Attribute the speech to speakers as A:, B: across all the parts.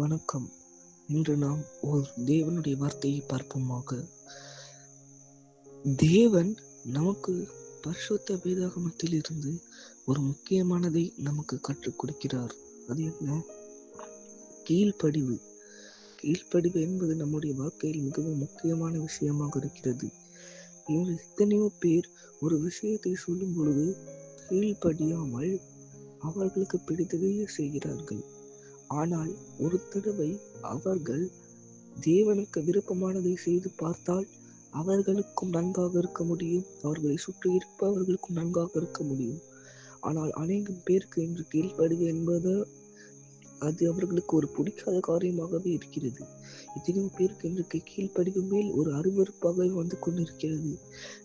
A: வணக்கம். இன்று நாம் ஒரு தேவனுடைய வார்த்தையை பார்ப்போமாக. தேவன் நமக்கு பரிசுத்த வேதாகமத்தில் இருந்து ஒரு முக்கியமானதை நமக்கு கற்றுக் கொடுக்கிறார். அது என்ன? கீழ்ப்படிவு. கீழ்ப்படிவு என்பது நம்முடைய வாழ்க்கையில் மிகவும் முக்கியமான விஷயமாக இருக்கிறது. இன்று எத்தனையோ பேர் ஒரு விஷயத்தை சொல்லும் பொழுது கீழ்ப்படியாமல் அவர்களுக்கு பிடித்ததையே செய்கிறார்கள். ஆனால் ஒரு தடவை அவர்கள் தேவனுக்கு விருப்பமானதை செய்து பார்த்தால் அவர்களுக்கும் நன்றாக இருக்க முடியும், அவர்களை சுற்றி இருப்பவர்களுக்கும் நன்றாக இருக்க முடியும். ஆனால் அநேகம் பேருக்கு இன்று கீழ்ப்படிவு என்பது அது அவர்களுக்கு ஒரு பிடிக்காத காரியமாகவே இருக்கிறது. எத்தனையோ பேருக்கு இன்றைக்கு கீழ்ப்படிவு மேல் ஒரு அருவருப்பாக வந்து கொண்டிருக்கிறது.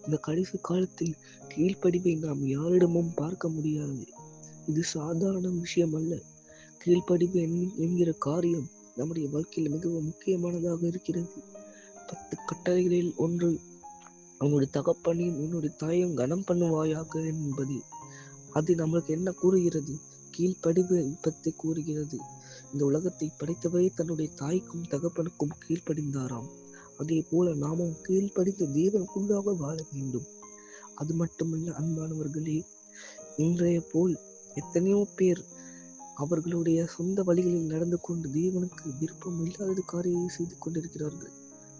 A: இந்த கடைசி காலத்தில் கீழ்ப்படிவை நாம் யாரிடமும் பார்க்க முடியாது. இது சாதாரண விஷயம் அல்ல. கீழ்ப்படிவு என்கிற காரியம் நம்முடைய வாழ்க்கையில் மிகவும் முக்கியமானதாக இருக்கிறது. 10 கட்டளைகளில் ஒன்று, உன்னுடைய தகப்பனையும் உன்னுடைய தாயையும் கனம் பண்ணுவாயாக என்பது. அது நம்மளுக்கு என்ன கூறுகிறது? கீழ்ப்படிவு பற்றி கூறுகிறது. இந்த உலகத்தை படைத்தவரே தன்னுடைய தாய்க்கும் தகப்பனுக்கும் கீழ்ப்படிந்தாராம். அதே போல நாமும் கீழ்ப்படிந்த தேவனுக்குள்ளாக வாழ வேண்டும். அது மட்டுமல்ல அன்பானவர்களே, இன்றைய போல் எத்தனையோ பேர் அவர்களுடைய சொந்த வழிகளில் நடந்து கொண்டு தேவனுக்கு விருப்பம் இல்லாத காரியத்தை செய்து கொண்டிருக்கிறார்கள்.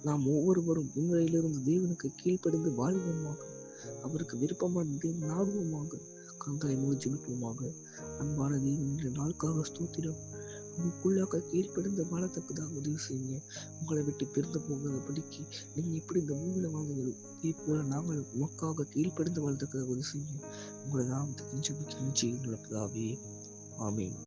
A: நாம் ஒவ்வொருவரும் இன்றையிலிருந்து தேவனுக்கு கீழ்ப்படிந்து வாழ்வோமாக. அவருக்கு விருப்பமான நாடுவோமாக. கண்களை மூடி ஜெபிப்போமாக. அன்பான தேவன், இன்று நாளுக்காக ஸ்தோத்திரம். உங்களுக்குள்ளாக கீழ்ப்படிந்து வாழத்தக்கதாக உதவி செய்யுங்க. உங்களை விட்டு பிரிந்து போகாதபடிக்கு நீங்க எப்படி இந்த பூமியில வாழ்ந்தீங்களோ இதே போல நாங்கள் உமக்காக கீழ்ப்படிந்து வாழ்றதுக்காக உதவி செய்யுங்க. உங்களை நாமத்துக்கு ஜெபிக்கிறேன். ஆமீன்.